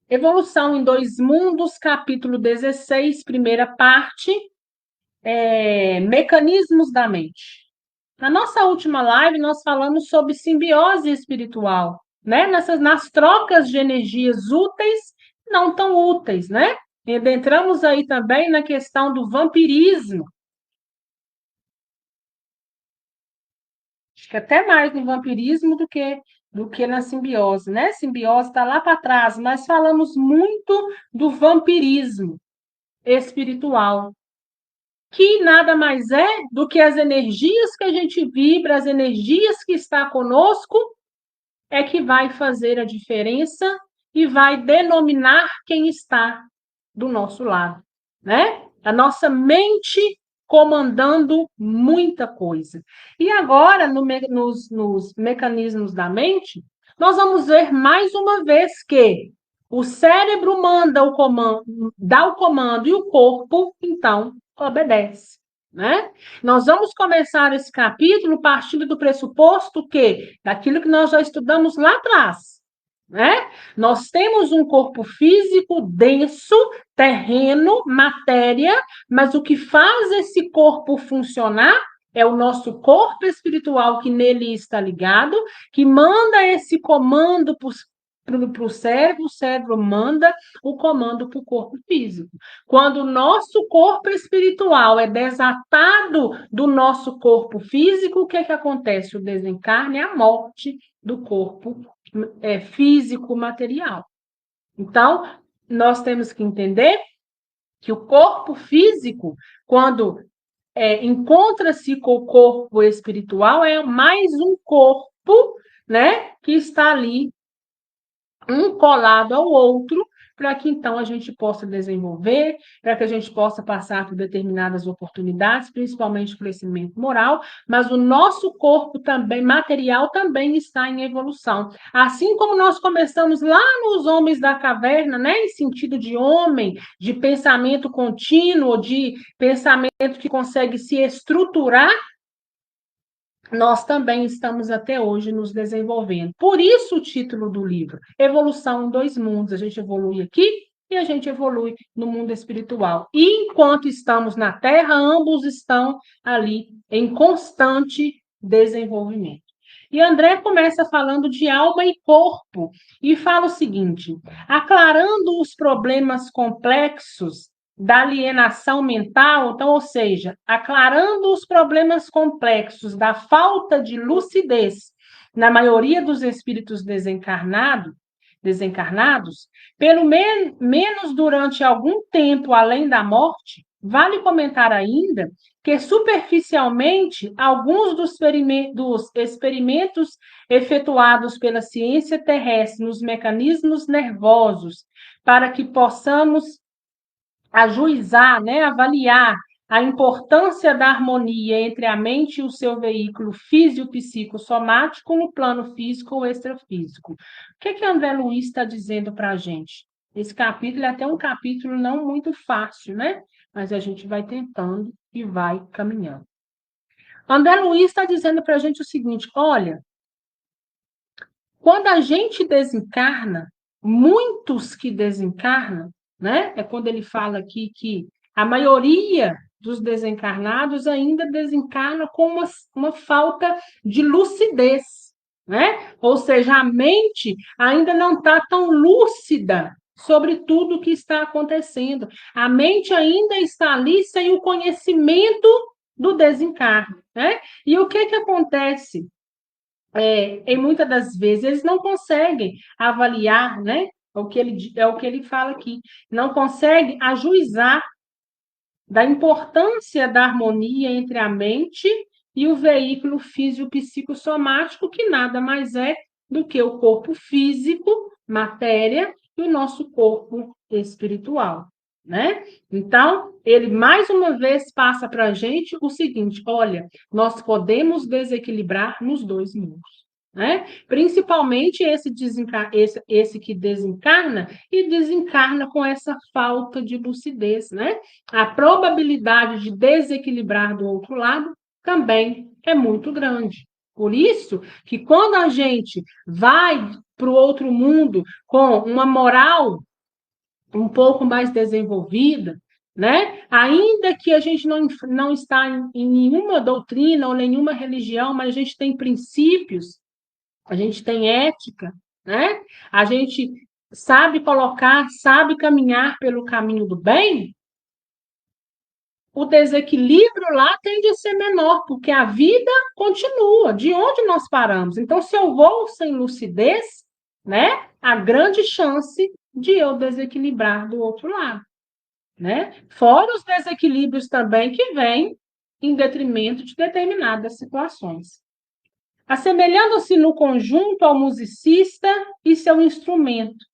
Evolução em Dois Mundos, capítulo 16, primeira parte, mecanismos da mente. Na nossa última live, nós falamos sobre simbiose espiritual, né? Nas trocas de energias úteis, não tão úteis, né? E entramos aí também na questão do vampirismo. Acho que até mais no vampirismo do que na simbiose, né? Simbiose está lá para trás, mas falamos muito do vampirismo espiritual, que nada mais é do que as energias que a gente vibra, as energias que está conosco, é que vai fazer a diferença e vai denominar quem está do nosso lado, né? A nossa mente comandando muita coisa. E agora, nos mecanismos da mente, nós vamos ver mais uma vez que o cérebro manda o comando, dá o comando e o corpo, então, obedece. Né? Nós vamos começar esse capítulo partindo do pressuposto que, daquilo que nós já estudamos lá atrás, né? Nós temos um corpo físico denso, terreno, matéria, mas o que faz esse corpo funcionar é o nosso corpo espiritual que nele está ligado, que manda esse comando para o cérebro manda o comando para o corpo físico. Quando o nosso corpo espiritual é desatado do nosso corpo físico, o que é que acontece? O desencarne é a morte do corpo físico material. Então, nós temos que entender que o corpo físico, quando encontra-se com o corpo espiritual, é mais um corpo, né, que está ali um colado ao outro, para que então a gente possa desenvolver, para que a gente possa passar por determinadas oportunidades, principalmente crescimento moral, mas o nosso corpo também, material, também está em evolução. Assim como nós começamos lá nos homens da caverna, né, em sentido de homem, de pensamento contínuo, de pensamento que consegue se estruturar, nós também estamos até hoje nos desenvolvendo. Por isso o título do livro, Evolução em Dois Mundos. A gente evolui aqui e a gente evolui no mundo espiritual. E enquanto estamos na Terra, ambos estão ali em constante desenvolvimento. E André começa falando de alma e corpo e fala o seguinte: aclarando os problemas complexos da alienação mental, então, ou seja, aclarando os problemas complexos da falta de lucidez na maioria dos espíritos desencarnados, pelo menos durante algum tempo além da morte, vale comentar ainda que, superficialmente, alguns dos experimentos efetuados pela ciência terrestre nos mecanismos nervosos, para que possamos ajuizar, né, avaliar a importância da harmonia entre a mente e o seu veículo físico-psicossomático no plano físico ou extrafísico. O que André Luiz está dizendo para a gente? Esse capítulo é até um capítulo não muito fácil, né? Mas a gente vai tentando e vai caminhando. André Luiz está dizendo para a gente o seguinte: olha, quando a gente desencarna, muitos que desencarnam, né? É quando ele fala aqui que a maioria dos desencarnados ainda desencarna com uma falta de lucidez, né? Ou seja, a mente ainda não está tão lúcida sobre tudo o que está acontecendo. A mente ainda está ali sem o conhecimento do desencarne, né? E o que acontece? Em muitas das vezes eles não conseguem avaliar, né? É o que ele fala aqui, não consegue ajuizar da importância da harmonia entre a mente e o veículo físico-psicossomático, que nada mais é do que o corpo físico, matéria, e o nosso corpo espiritual, né? Então, ele mais uma vez passa para a gente o seguinte: olha, nós podemos desequilibrar nos dois mundos. Né? Principalmente esse que desencarna e desencarna com essa falta de lucidez, né? A probabilidade de desequilibrar do outro lado também é muito grande. Por isso que quando a gente vai para o outro mundo com uma moral um pouco mais desenvolvida, né? Ainda que a gente não está em nenhuma doutrina ou nenhuma religião, mas a gente tem princípios, a gente tem ética, né? A gente sabe colocar, sabe caminhar pelo caminho do bem, o desequilíbrio lá tende a ser menor, porque a vida continua, de onde nós paramos. Então, se eu vou sem lucidez, né, há grande chance de eu desequilibrar do outro lado, né? Fora os desequilíbrios também que vêm em detrimento de determinadas situações. Assemelhando-se no conjunto ao musicista e seu instrumento,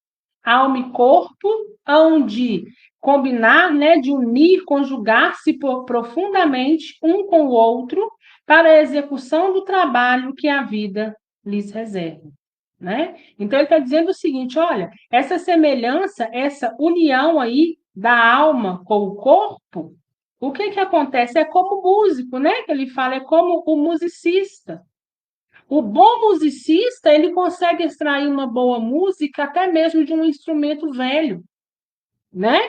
alma e corpo, onde combinar, né, de unir, conjugar-se profundamente um com o outro para a execução do trabalho que a vida lhes reserva, né? Então ele está dizendo o seguinte, olha, essa semelhança, essa união aí da alma com o corpo, o que que acontece? É como o músico, né? Que ele fala, é como o musicista. O bom musicista, ele consegue extrair uma boa música até mesmo de um instrumento velho, né?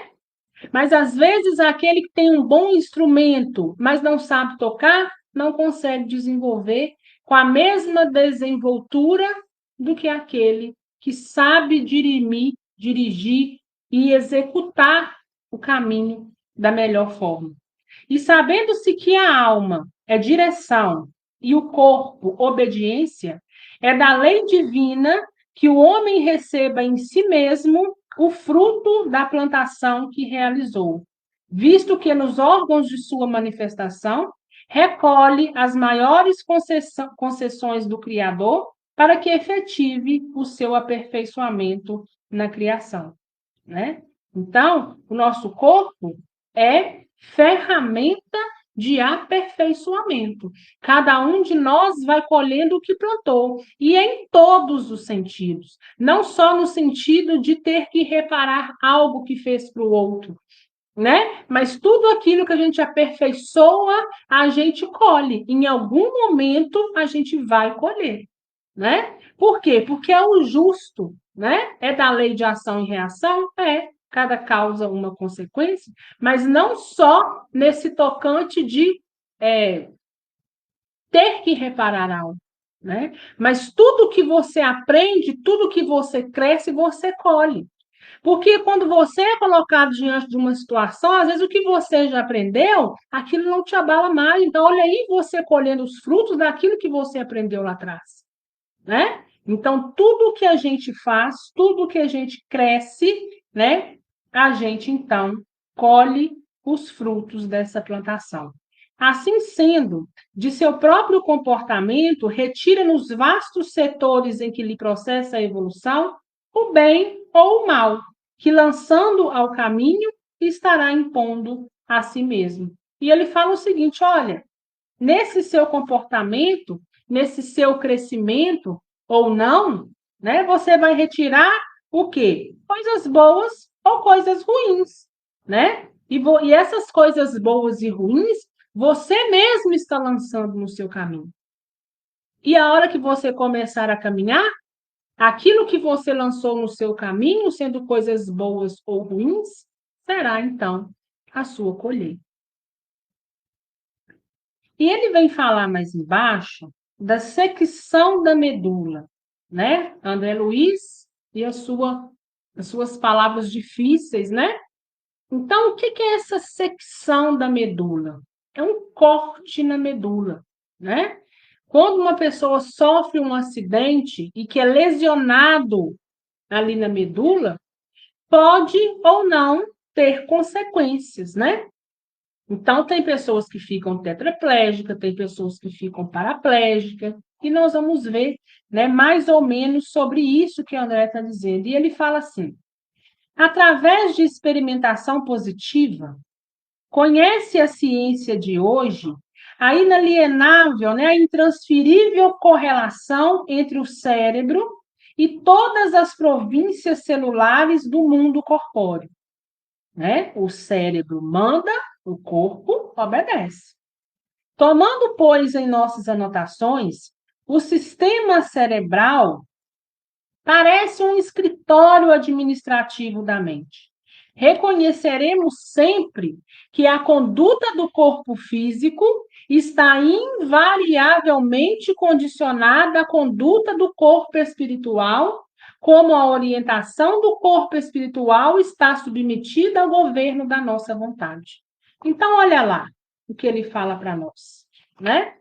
Mas às vezes aquele que tem um bom instrumento, mas não sabe tocar, não consegue desenvolver com a mesma desenvoltura do que aquele que sabe dirigir e executar o caminho da melhor forma. E sabendo-se que a alma é direção e o corpo obediência, é da lei divina que o homem receba em si mesmo o fruto da plantação que realizou, visto que nos órgãos de sua manifestação recolhe as maiores concessões do Criador para que efetive o seu aperfeiçoamento na criação, né? Então, o nosso corpo é ferramenta de aperfeiçoamento. Cada um de nós vai colhendo o que plantou, e em todos os sentidos, não só no sentido de ter que reparar algo que fez para o outro, né? Mas tudo aquilo que a gente aperfeiçoa, a gente colhe. Em algum momento a gente vai colher, né? Por quê? Porque é o justo, né? É da lei de ação e reação? É. Cada causa uma consequência, mas não só nesse tocante de ter que reparar algo, né? Mas tudo que você aprende, tudo que você cresce, você colhe. Porque quando você é colocado diante de uma situação, às vezes o que você já aprendeu, aquilo não te abala mais. Então, olha aí você colhendo os frutos daquilo que você aprendeu lá atrás, né? Então, tudo que a gente faz, tudo que a gente cresce, né? A gente, então, colhe os frutos dessa plantação. Assim sendo, de seu próprio comportamento, retira nos vastos setores em que lhe processa a evolução o bem ou o mal, que lançando ao caminho estará impondo a si mesmo. E ele fala o seguinte: olha, nesse seu comportamento, nesse seu crescimento ou não, né, você vai retirar o quê? Coisas boas ou coisas ruins, né? E essas coisas boas e ruins, você mesmo está lançando no seu caminho. E a hora que você começar a caminhar, aquilo que você lançou no seu caminho, sendo coisas boas ou ruins, será então a sua colheita. E ele vem falar mais embaixo da secção da medula, né? André Luiz e as suas palavras difíceis, né? Então, o que é essa secção da medula? É um corte na medula, né? Quando uma pessoa sofre um acidente e que é lesionado ali na medula, pode ou não ter consequências, né? Então, tem pessoas que ficam tetraplégicas, tem pessoas que ficam paraplégicas, e nós vamos ver, né, mais ou menos sobre isso que o André está dizendo. E ele fala assim: através de experimentação positiva, conhece a ciência de hoje a inalienável, né, a intransferível correlação entre o cérebro e todas as províncias celulares do mundo corpóreo, né? O cérebro manda, o corpo obedece. Tomando, pois, em nossas anotações, o sistema cerebral parece um escritório administrativo da mente, reconheceremos sempre que a conduta do corpo físico está invariavelmente condicionada à conduta do corpo espiritual, como a orientação do corpo espiritual está submetida ao governo da nossa vontade. Então, olha lá o que ele fala para nós, né?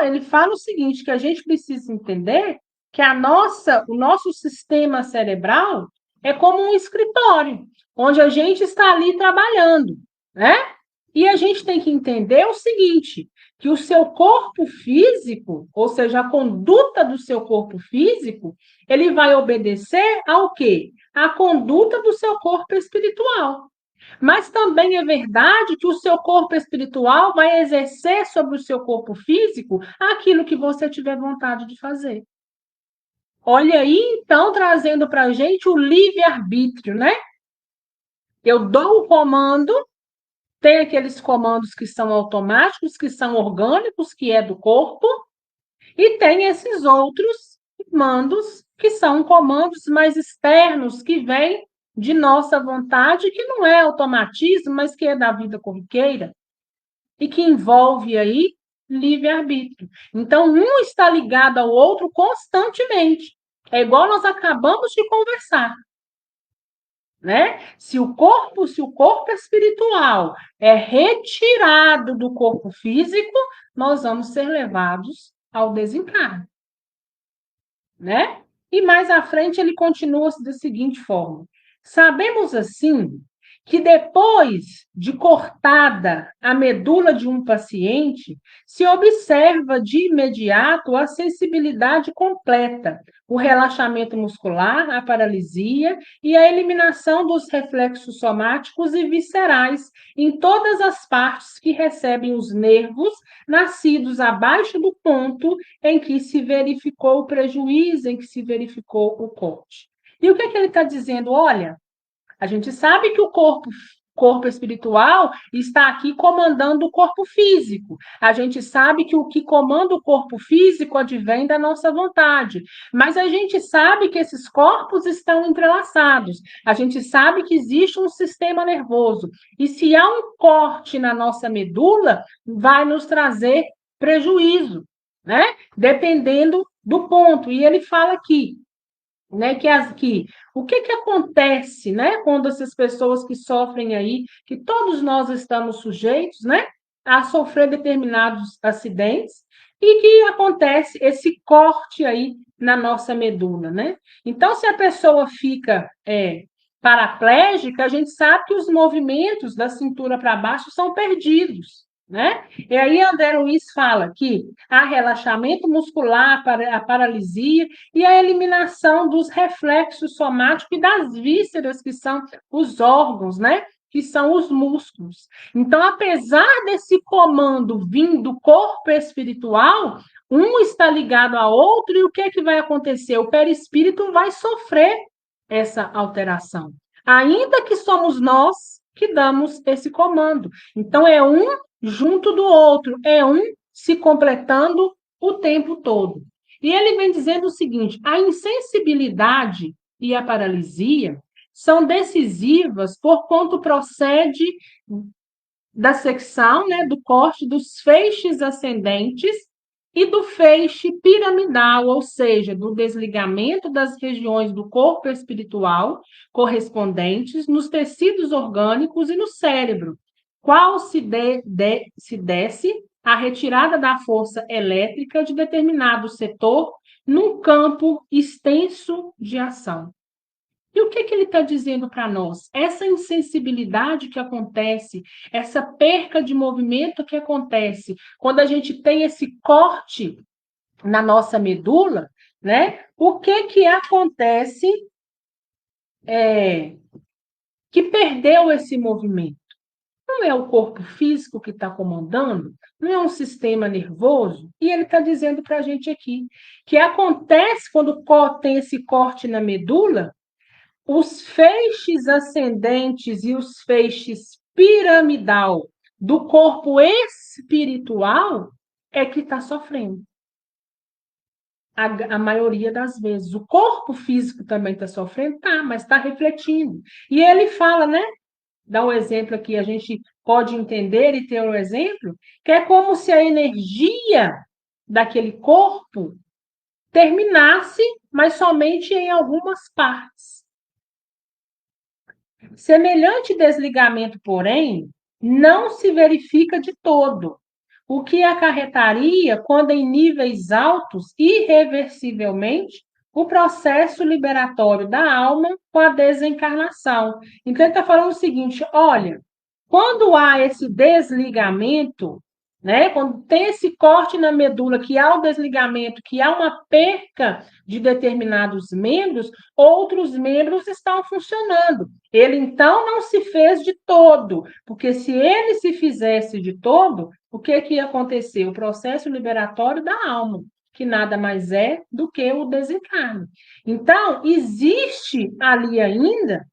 Ele fala o seguinte, que a gente precisa entender que o nosso sistema cerebral é como um escritório, onde a gente está ali trabalhando, né? E a gente tem que entender o seguinte, que o seu corpo físico, ou seja, a conduta do seu corpo físico, ele vai obedecer ao quê? A conduta do seu corpo espiritual. Mas também é verdade que o seu corpo espiritual vai exercer sobre o seu corpo físico aquilo que você tiver vontade de fazer. Olha aí, então, trazendo para a gente o livre-arbítrio, né? Eu dou o comando, tem aqueles comandos que são automáticos, que são orgânicos, que é do corpo, e tem esses outros comandos, que são comandos mais externos, que vêm de nossa vontade, que não é automatismo, mas que é da vida corriqueira, e que envolve aí livre-arbítrio. Então, um está ligado ao outro constantemente. É igual nós acabamos de conversar, né? Se o corpo espiritual é retirado do corpo físico, nós vamos ser levados ao desencarne, né? E mais à frente ele continua da seguinte forma: sabemos assim que depois de cortada a medula de um paciente, se observa de imediato a sensibilidade completa, o relaxamento muscular, a paralisia e a eliminação dos reflexos somáticos e viscerais em todas as partes que recebem os nervos nascidos abaixo do ponto em que se verificou o prejuízo, em que se verificou o corte. E o que ele está dizendo? Olha, a gente sabe que o corpo espiritual está aqui comandando o corpo físico. A gente sabe que o que comanda o corpo físico advém da nossa vontade. Mas a gente sabe que esses corpos estão entrelaçados. A gente sabe que existe um sistema nervoso. E se há um corte na nossa medula, vai nos trazer prejuízo, né? Dependendo do ponto. E ele fala aqui, né, que o que acontece, né, quando essas pessoas que sofrem aí, que todos nós estamos sujeitos, né, a sofrer determinados acidentes e que acontece esse corte aí na nossa medula, né? Então, se a pessoa fica paraplégica, a gente sabe que os movimentos da cintura para baixo são perdidos, né? E aí André Luiz fala que há relaxamento muscular, a paralisia e a eliminação dos reflexos somáticos e das vísceras, que são os órgãos, né? Que são os músculos. Então, apesar desse comando vindo do corpo espiritual, um está ligado ao outro, e o que é que vai acontecer? O perispírito vai sofrer essa alteração. Ainda que somos nós que damos esse comando. Então, é um junto do outro, é um se completando o tempo todo. E ele vem dizendo o seguinte: a insensibilidade e a paralisia são decisivas por quanto procede da secção, né, do corte dos feixes ascendentes e do feixe piramidal, ou seja, do desligamento das regiões do corpo espiritual correspondentes nos tecidos orgânicos e no cérebro, qual se desce a retirada da força elétrica de determinado setor num campo extenso de ação. E o que ele está dizendo para nós? Essa insensibilidade que acontece, essa perca de movimento que acontece quando a gente tem esse corte na nossa medula, né? O que acontece que perdeu esse movimento? Não é o corpo físico que está comandando? Não é um sistema nervoso? E ele está dizendo para a gente aqui que acontece quando tem esse corte na medula, os feixes ascendentes e os feixes piramidal do corpo espiritual é que está sofrendo. a maioria das vezes. O corpo físico também está sofrendo, tá, mas está refletindo. E ele fala, né? Dá um exemplo aqui, a gente pode entender e ter um exemplo, que é como se a energia daquele corpo terminasse, mas somente em algumas partes. Semelhante desligamento, porém, não se verifica de todo, o que acarretaria, quando em níveis altos, irreversivelmente, o processo liberatório da alma com a desencarnação. Então, ele está falando o seguinte: olha, quando há esse desligamento, né, quando tem esse corte na medula, que há o desligamento, que há uma perca de determinados membros, outros membros estão funcionando. Ele, então, não se fez de todo, porque se ele se fizesse de todo, o que ia acontecer? O processo liberatório da alma, que nada mais é do que o desencarne. Então, existe ali ainda,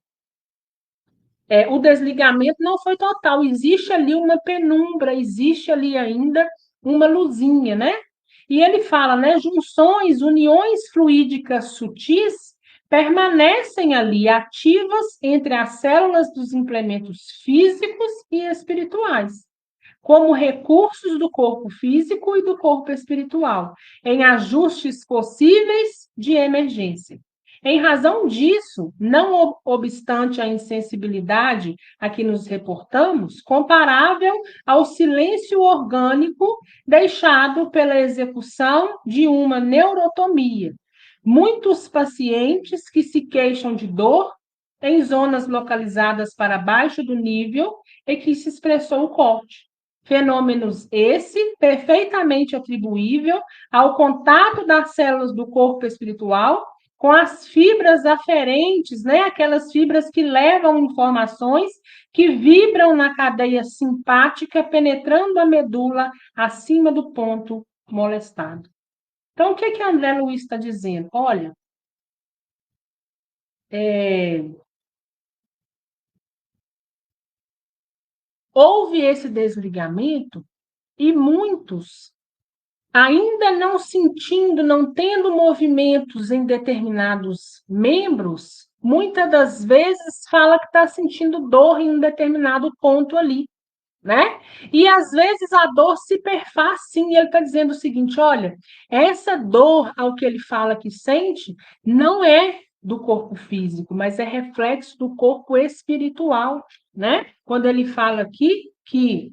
o desligamento não foi total, existe ali uma penumbra, existe ali ainda uma luzinha, né? E ele fala, né, junções, uniões fluídicas sutis permanecem ali ativas entre as células dos implementos físicos e espirituais, como recursos do corpo físico e do corpo espiritual, em ajustes possíveis de emergência. Em razão disso, não obstante a insensibilidade a que nos reportamos, comparável ao silêncio orgânico deixado pela execução de uma neurotomia. Muitos pacientes que se queixam de dor em zonas localizadas para baixo do nível em que se expressou o corte. Fenômenos esse perfeitamente atribuível ao contato das células do corpo espiritual com as fibras aferentes, né? Aquelas fibras que levam informações que vibram na cadeia simpática, penetrando a medula acima do ponto molestado. Então, o que André Luiz está dizendo? Olha, houve esse desligamento e muitos, ainda não sentindo, não tendo movimentos em determinados membros, muitas das vezes fala que está sentindo dor em um determinado ponto ali, né? E às vezes a dor se perfaz sim, e ele está dizendo o seguinte: olha, essa dor, ao que ele fala que sente, não é do corpo físico, mas é reflexo do corpo espiritual, né? Quando ele fala aqui que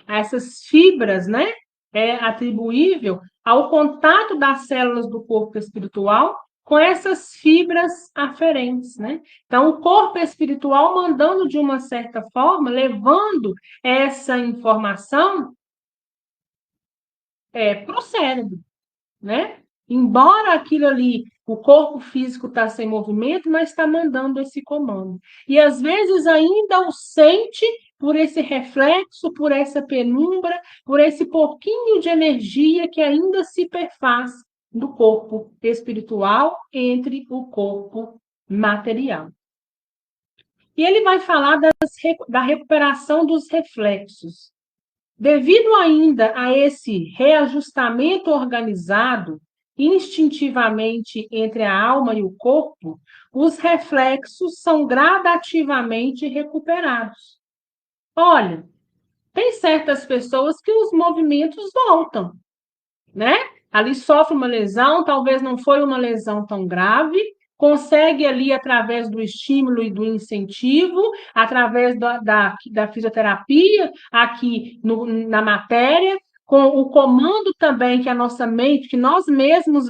essas fibras, né, é atribuível ao contato das células do corpo espiritual com essas fibras aferentes, né? Então, o corpo espiritual mandando de uma certa forma, levando essa informação para o cérebro, né? Embora aquilo ali, o corpo físico está sem movimento, mas está mandando esse comando. E às vezes ainda o sente por esse reflexo, por essa penumbra, por esse pouquinho de energia que ainda se perfaz do corpo espiritual entre o corpo material. E ele vai falar da recuperação dos reflexos. Devido ainda a esse reajustamento organizado instintivamente entre a alma e o corpo, os reflexos são gradativamente recuperados. Olha, tem certas pessoas que os movimentos voltam, né? Ali sofre uma lesão, talvez não foi uma lesão tão grave, consegue ali, através do estímulo e do incentivo, através da fisioterapia, aqui na matéria, com o comando também que a nossa mente, que nós mesmos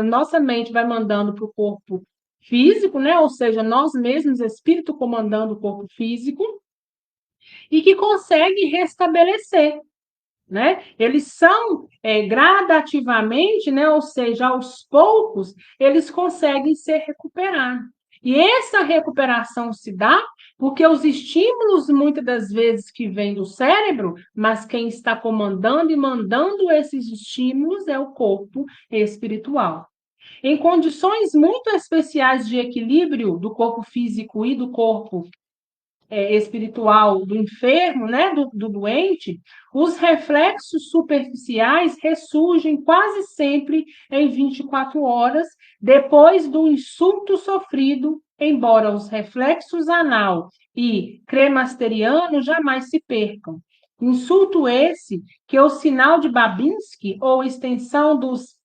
nossa mente vai mandando para o corpo físico, né? Ou seja, nós mesmos, espírito comandando o corpo físico, e que consegue restabelecer, né? Eles são gradativamente, né? Ou seja, aos poucos, eles conseguem ser recuperados. E essa recuperação se dá porque os estímulos, muitas das vezes, que vêm do cérebro, mas quem está comandando e mandando esses estímulos é o corpo espiritual. Em condições muito especiais de equilíbrio do corpo físico e do corpo espiritual do enfermo, né, do doente, os reflexos superficiais ressurgem quase sempre em 24 horas depois do insulto sofrido, embora os reflexos anal e cremasteriano jamais se percam. Insulto esse que o sinal de Babinski, ou extensão dos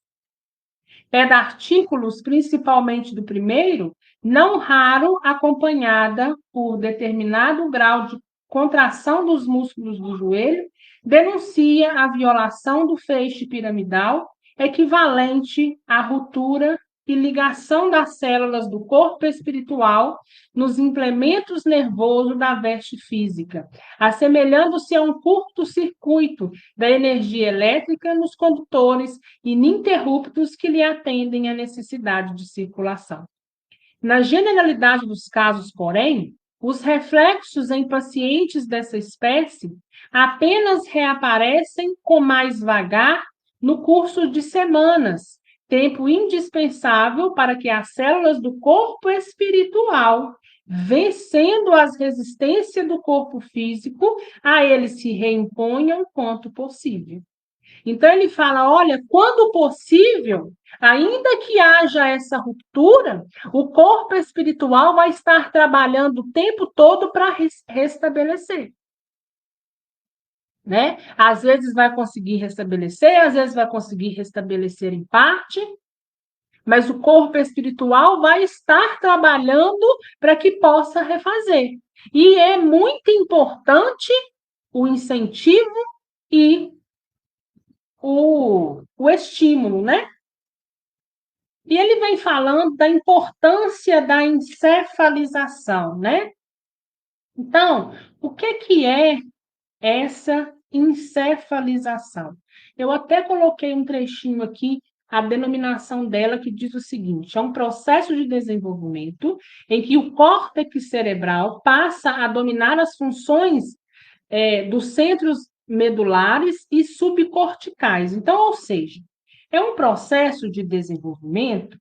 pedartículos, principalmente do primeiro, não raro acompanhada por determinado grau de contração dos músculos do joelho, denuncia a violação do feixe piramidal, equivalente à ruptura e ligação das células do corpo espiritual nos implementos nervosos da veste física, assemelhando-se a um curto-circuito da energia elétrica nos condutores ininterruptos que lhe atendem à necessidade de circulação. Na generalidade dos casos, porém, os reflexos em pacientes dessa espécie apenas reaparecem com mais vagar no curso de semanas, tempo indispensável para que as células do corpo espiritual, vencendo as resistências do corpo físico, a ele se reimponham quanto possível. Então, ele fala: olha, quando possível, ainda que haja essa ruptura, o corpo espiritual vai estar trabalhando o tempo todo para restabelecer. Né? Às vezes vai conseguir restabelecer, às vezes vai conseguir restabelecer em parte, mas o corpo espiritual vai estar trabalhando para que possa refazer. E é muito importante o incentivo e o estímulo, né? E ele vem falando da importância da encefalização, né? Então, o que é essa encefalização? Eu até coloquei um trechinho aqui, a denominação dela, que diz o seguinte: é um processo de desenvolvimento em que o córtex cerebral passa a dominar as funções dos centros medulares e subcorticais. Então, ou seja, é um processo de desenvolvimento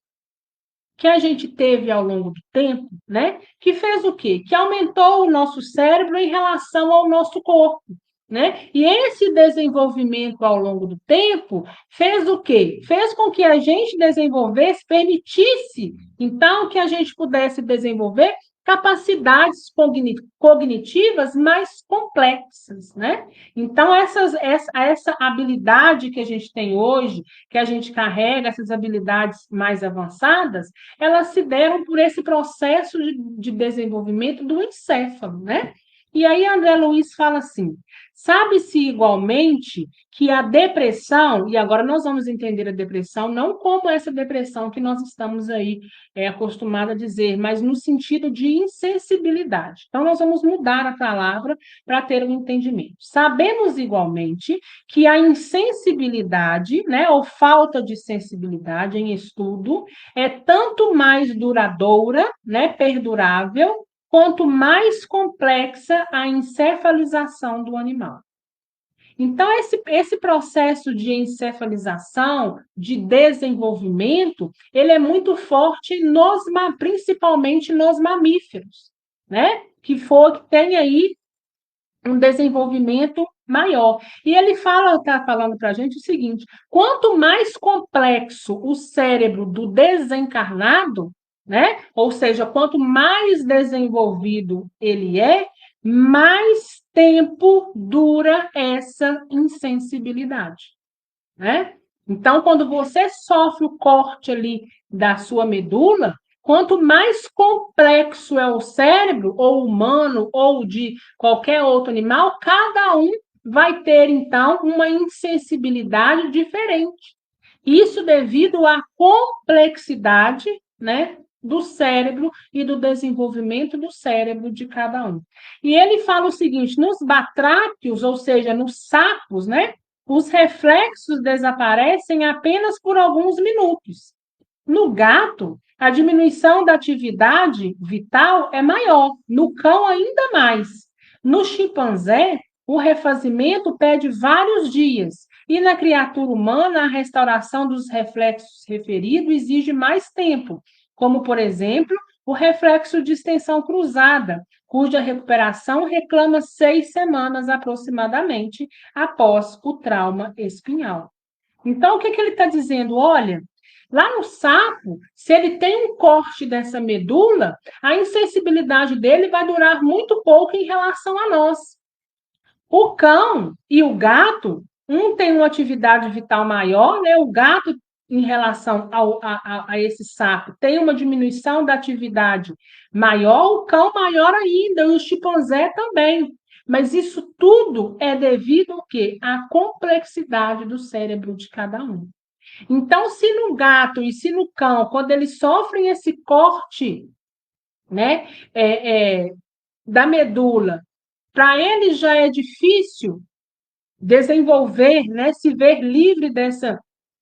que a gente teve ao longo do tempo, né? Que fez o quê? Que aumentou o nosso cérebro em relação ao nosso corpo, né? E esse desenvolvimento ao longo do tempo fez o quê? Fez com que a gente desenvolvesse, permitisse, então, que a gente pudesse desenvolver capacidades cognitivas mais complexas, né? Então, essa habilidade que a gente tem hoje, que a gente carrega, essas habilidades mais avançadas, elas se deram por esse processo de desenvolvimento do encéfalo, né? E aí André Luiz fala assim: sabe-se igualmente que a depressão, e agora nós vamos entender a depressão não como essa depressão que nós estamos aí acostumados a dizer, mas no sentido de insensibilidade. Então, nós vamos mudar a palavra para ter um entendimento. Sabemos igualmente que a insensibilidade, né, ou falta de sensibilidade em estudo, é tanto mais duradoura, né, perdurável, quanto mais complexa a encefalização do animal. Então, esse processo de encefalização, de desenvolvimento, ele é muito forte principalmente nos mamíferos, né? Que tem aí um desenvolvimento maior. E ele está falando para a gente o seguinte: quanto mais complexo o cérebro do desencarnado, né? Ou seja, quanto mais desenvolvido ele é, mais tempo dura essa insensibilidade, né? Então, quando você sofre o corte ali da sua medula, quanto mais complexo é o cérebro, ou humano, ou de qualquer outro animal, cada um vai ter, então, uma insensibilidade diferente. Isso devido à complexidade, né, do cérebro e do desenvolvimento do cérebro de cada um. E ele fala o seguinte: nos batráquios, ou seja, nos sapos, né, os reflexos desaparecem apenas por alguns minutos. No gato, a diminuição da atividade vital é maior, no cão ainda mais. No chimpanzé, o refazimento pede vários dias, e na criatura humana, a restauração dos reflexos referidos exige mais tempo, como, por exemplo, o reflexo de extensão cruzada, cuja recuperação reclama 6 semanas aproximadamente após o trauma espinhal. Então, o que ele está dizendo? Olha, lá no sapo, se ele tem um corte dessa medula, a insensibilidade dele vai durar muito pouco em relação a nós. O cão e o gato, um tem uma atividade vital maior, né? O gato, em relação a esse sapo, tem uma diminuição da atividade maior, o cão maior ainda, e o chimpanzé também. Mas isso tudo é devido ao quê? À complexidade do cérebro de cada um. Então, se no gato e se no cão, quando eles sofrem esse corte, né, da medula, para eles já é difícil desenvolver, né, se ver livre dessa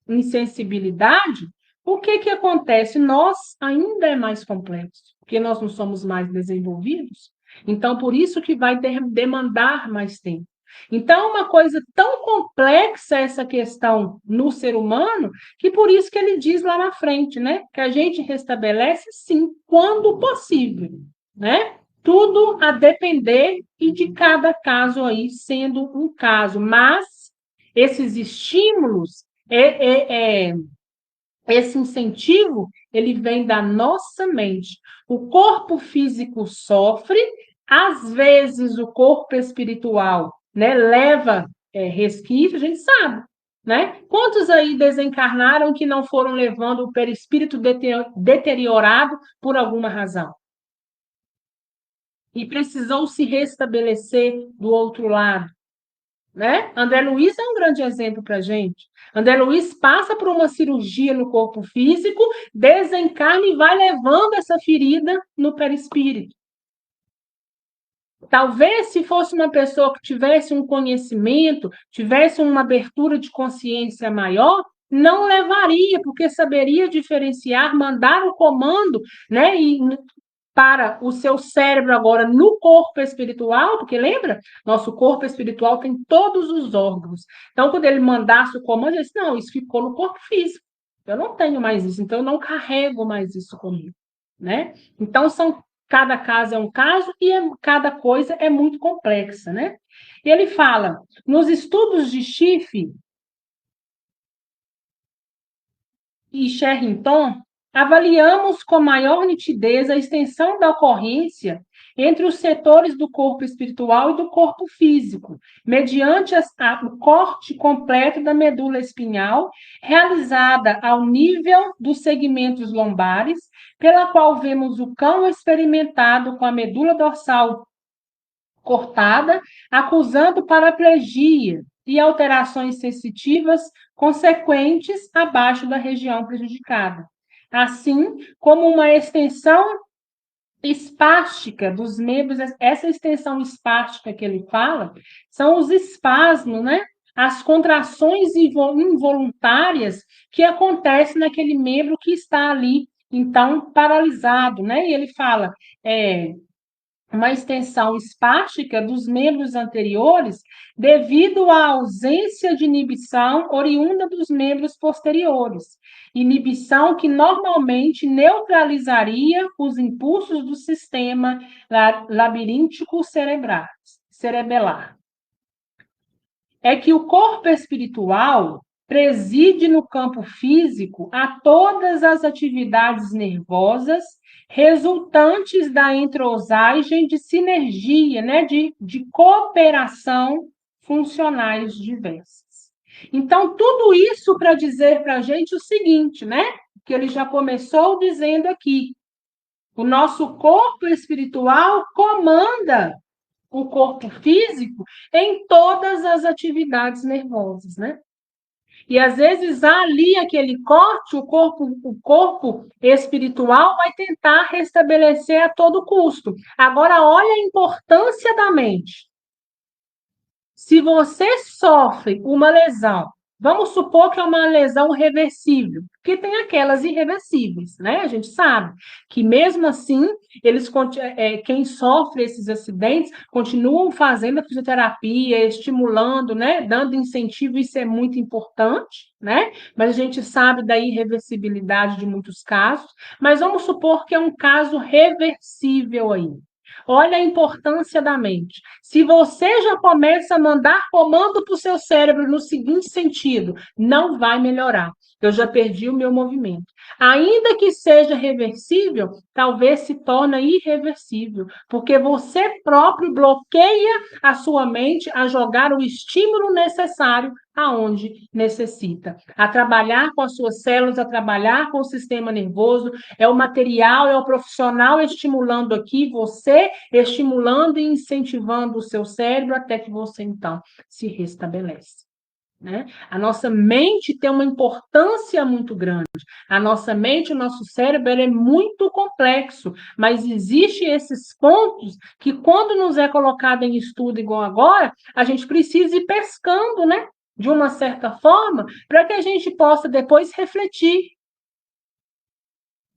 insensibilidade, o que acontece? Nós ainda é mais complexo, porque nós não somos mais desenvolvidos. Então, por isso que vai demandar mais tempo. Então, é uma coisa tão complexa essa questão no ser humano, que por isso que ele diz lá na frente, né? Que a gente restabelece sim, quando possível, né? Tudo a depender e de cada caso aí sendo um caso, mas esses estímulos, esse incentivo, ele vem da nossa mente. O corpo físico sofre, às vezes o corpo espiritual, né, leva resquício, a gente sabe, né? Quantos aí desencarnaram que não foram levando o perispírito deteriorado por alguma razão? E precisou se restabelecer do outro lado, né? André Luiz é um grande exemplo para a gente. André Luiz passa por uma cirurgia no corpo físico, desencarna e vai levando essa ferida no perispírito. Talvez se fosse uma pessoa que tivesse um conhecimento, tivesse uma abertura de consciência maior, não levaria, porque saberia diferenciar, mandar o comando, né? E para o seu cérebro agora no corpo espiritual, porque lembra? Nosso corpo espiritual tem todos os órgãos. Então, quando ele mandasse o comando, ele disse, não, isso ficou no corpo físico. Eu não tenho mais isso, então eu não carrego mais isso comigo, né? Então, cada caso é um caso e cada coisa é muito complexa, né? E ele fala, nos estudos de Schiff e Sherrington, avaliamos com maior nitidez a extensão da ocorrência entre os setores do corpo espiritual e do corpo físico, mediante o corte completo da medula espinhal, realizada ao nível dos segmentos lombares, pela qual vemos o cão experimentado com a medula dorsal cortada, acusando paraplegia e alterações sensitivas consequentes abaixo da região prejudicada, assim como uma extensão espástica dos membros. Essa extensão espástica que ele fala são os espasmos, né? As contrações involuntárias que acontecem naquele membro que está ali, então, paralisado, né? E ele fala, uma extensão espástica dos membros anteriores devido à ausência de inibição oriunda dos membros posteriores. Inibição que normalmente neutralizaria os impulsos do sistema labiríntico cerebelar. É que o corpo espiritual preside no campo físico a todas as atividades nervosas resultantes da entrosagem de sinergia, né, de cooperação funcionais diversas. Então, tudo isso para dizer para a gente o seguinte, né, que ele já começou dizendo aqui, o nosso corpo espiritual comanda o corpo físico em todas as atividades nervosas, né? E às vezes há ali aquele corte, o corpo espiritual vai tentar restabelecer a todo custo. Agora, olha a importância da mente. Se você sofre uma lesão, vamos supor que é uma lesão reversível, porque tem aquelas irreversíveis, né? A gente sabe que mesmo assim, quem sofre esses acidentes continuam fazendo a fisioterapia, estimulando, né? Dando incentivo, isso é muito importante, né? Mas a gente sabe da irreversibilidade de muitos casos. Mas vamos supor que é um caso reversível aí. Olha a importância da mente. Se você já começa a mandar comando para o seu cérebro no seguinte sentido, não vai melhorar. Eu já perdi o meu movimento. Ainda que seja reversível, talvez se torne irreversível, porque você próprio bloqueia a sua mente a jogar o estímulo necessário aonde necessita, a trabalhar com as suas células, a trabalhar com o sistema nervoso, é o material, é o profissional estimulando aqui, você estimulando e incentivando o seu cérebro até que você, então, se restabelece. Né? A nossa mente tem uma importância muito grande. A nossa mente, o nosso cérebro, ele é muito complexo, mas existem esses pontos que, quando nos é colocado em estudo igual agora, a gente precisa ir pescando, né? De uma certa forma, para que a gente possa depois refletir,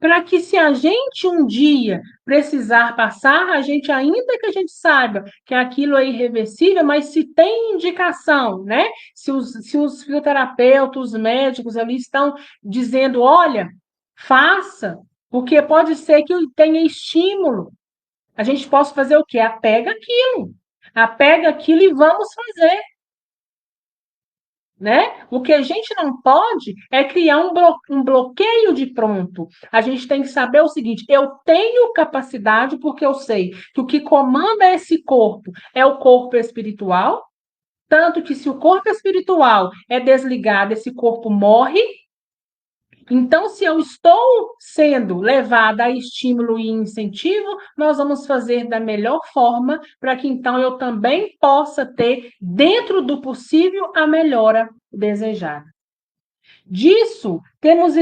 para que, se a gente um dia precisar passar, a gente, ainda que a gente saiba que aquilo é irreversível, mas se tem indicação, né? Se os fisioterapeutas, os médicos ali estão dizendo, olha, faça, porque pode ser que tenha estímulo. A gente possa fazer o quê? Apega aquilo e vamos fazer. Né? O que a gente não pode é criar um bloqueio de pronto. A gente tem que saber o seguinte: eu tenho capacidade, porque eu sei que o que comanda esse corpo é o corpo espiritual, tanto que, se o corpo espiritual é desligado, esse corpo morre. Então, se eu estou sendo levada a estímulo e incentivo, nós vamos fazer da melhor forma para que, então, eu também possa ter, dentro do possível, a melhora desejada. Disso, temos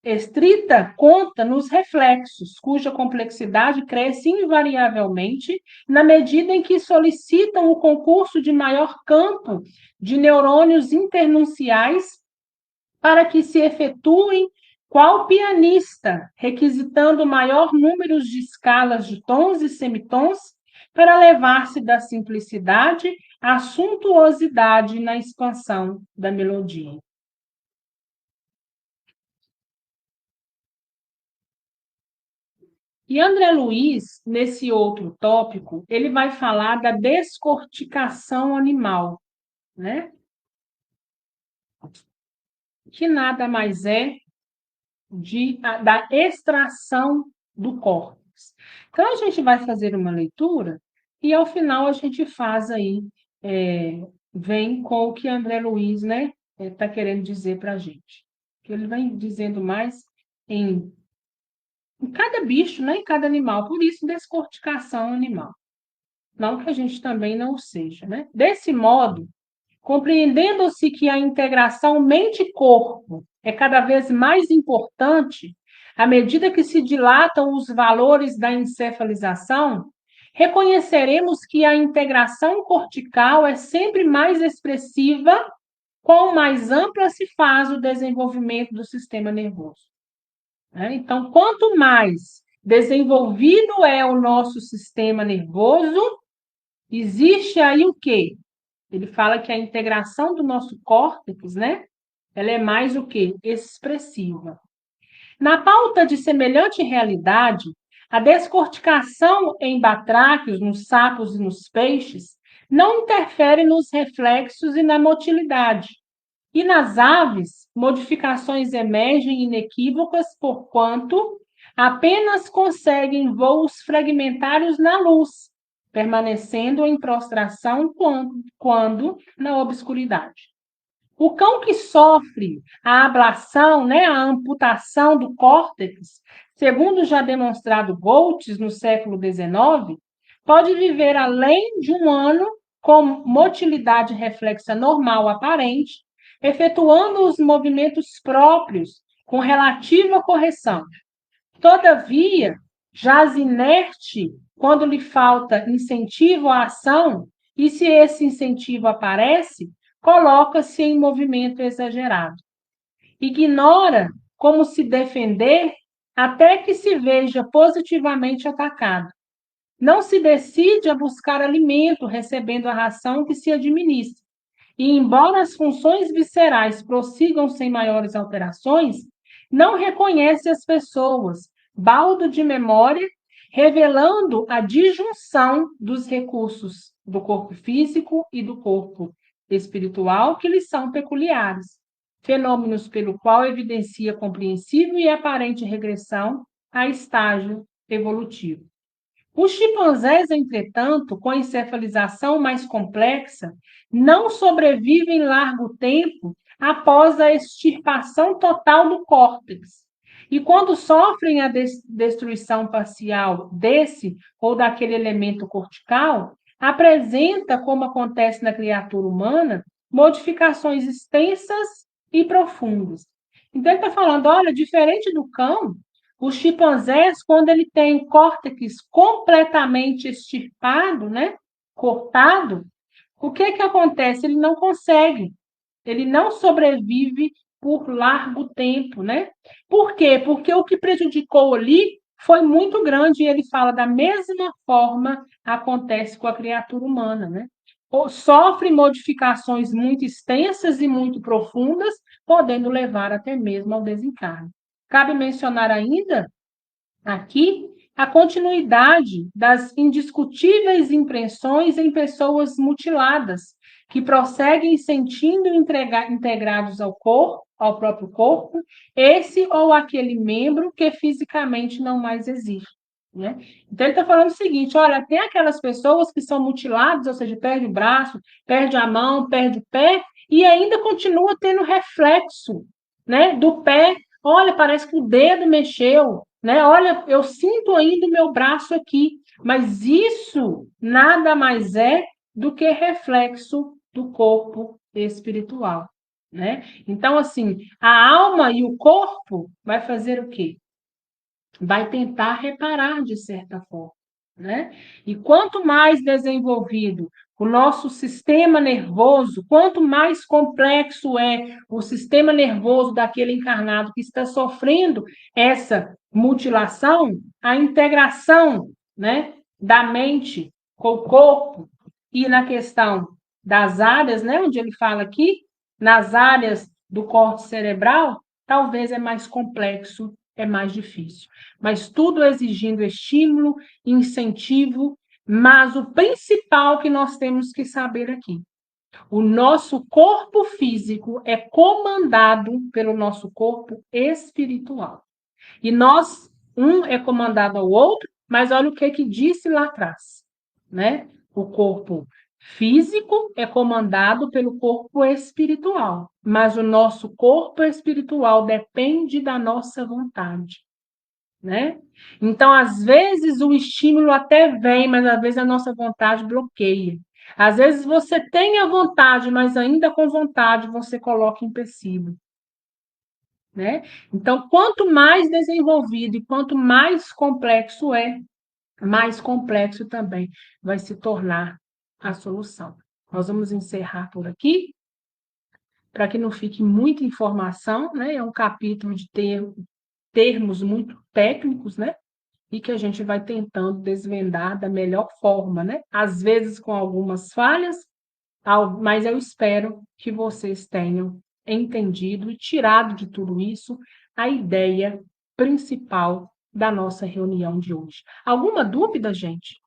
estrita conta nos reflexos, cuja complexidade cresce invariavelmente na medida em que solicitam o concurso de maior campo de neurônios internunciais para que se efetuem, qual pianista, requisitando maior número de escalas de tons e semitons, para levar-se da simplicidade à suntuosidade na expansão da melodia. E André Luiz, nesse outro tópico, ele vai falar da descorticação animal, né? Que nada mais é da extração do córtex. Então, a gente vai fazer uma leitura e, ao final, a gente faz aí, vem com o que André Luiz, né, está querendo dizer para a gente. Ele vem dizendo mais em cada bicho, né, em cada animal, por isso descorticação animal. Não que a gente também não seja, né? Desse modo, compreendendo-se que a integração mente-corpo é cada vez mais importante, à medida que se dilatam os valores da encefalização, reconheceremos que a integração cortical é sempre mais expressiva, quanto mais ampla se faz o desenvolvimento do sistema nervoso. Então, quanto mais desenvolvido é o nosso sistema nervoso, existe aí o quê? Ele fala que a integração do nosso córtex, né? Ela é mais o quê? Expressiva. Na pauta de semelhante realidade, a descorticação em batráquios, nos sapos e nos peixes, não interfere nos reflexos e na motilidade. E nas aves, modificações emergem inequívocas, porquanto apenas conseguem voos fragmentários na luz, permanecendo em prostração quando na obscuridade. O cão que sofre a ablação, né, a amputação do córtex, segundo já demonstrado Goltz no século XIX, pode viver além de um ano com motilidade reflexa normal aparente, efetuando os movimentos próprios com relativa correção. Todavia, jaz inerte quando lhe falta incentivo à ação, e, se esse incentivo aparece, coloca-se em movimento exagerado. Ignora como se defender até que se veja positivamente atacado. Não se decide a buscar alimento recebendo a ração que se administra. E, embora as funções viscerais prossigam sem maiores alterações, não reconhece as pessoas, baldo de memória, revelando a disjunção dos recursos do corpo físico e do corpo espiritual que lhes são peculiares, fenômenos pelo qual evidencia compreensível e aparente regressão a estágio evolutivo. Os chimpanzés, entretanto, com encefalização mais complexa, não sobrevivem largo tempo após a extirpação total do córtex. E quando sofrem a destruição parcial desse ou daquele elemento cortical, apresenta, como acontece na criatura humana, modificações extensas e profundas. Então, ele está falando, olha, diferente do cão, os chimpanzés, quando ele tem o córtex completamente extirpado, né, cortado, o que acontece? Ele não consegue, ele não sobrevive por largo tempo, né? Por quê? Porque o que prejudicou ali foi muito grande, e ele fala da mesma forma acontece com a criatura humana, né? Sofre modificações muito extensas e muito profundas, podendo levar até mesmo ao desencarne. Cabe mencionar ainda aqui a continuidade das indiscutíveis impressões em pessoas mutiladas, que prosseguem sentindo integrados ao corpo, ao próprio corpo, esse ou aquele membro que fisicamente não mais existe. Né? Então, ele está falando o seguinte: olha, tem aquelas pessoas que são mutiladas, ou seja, perde o braço, perde a mão, perde o pé, e ainda continua tendo reflexo, né, do pé. Olha, parece que o dedo mexeu, né? Olha, eu sinto ainda o meu braço aqui, mas isso nada mais é do que reflexo do corpo espiritual, né? Então, assim, a alma e o corpo vai fazer o quê? Vai tentar reparar de certa forma, né? E quanto mais desenvolvido o nosso sistema nervoso, quanto mais complexo é o sistema nervoso daquele encarnado que está sofrendo essa mutilação, a integração, né, da mente com o corpo e na questão das áreas, né, onde ele fala aqui, nas áreas do córtex cerebral, talvez é mais complexo, é mais difícil. Mas tudo exigindo estímulo, incentivo, mas o principal que nós temos que saber aqui, o nosso corpo físico é comandado pelo nosso corpo espiritual. E nós, um é comandado ao outro, mas olha o que disse lá atrás, né? O corpo físico é comandado pelo corpo espiritual, mas o nosso corpo espiritual depende da nossa vontade, né? Então, às vezes o estímulo até vem, mas às vezes a nossa vontade bloqueia. Às vezes você tem a vontade, mas ainda com vontade você coloca empecilho, né? Então, quanto mais desenvolvido e quanto mais complexo é, mais complexo também vai se tornar a solução. Nós vamos encerrar por aqui, para que não fique muita informação, né? É um capítulo de termos muito técnicos, né? E que a gente vai tentando desvendar da melhor forma, né? Às vezes com algumas falhas, mas eu espero que vocês tenham entendido e tirado de tudo isso a ideia principal da nossa reunião de hoje. Alguma dúvida, gente?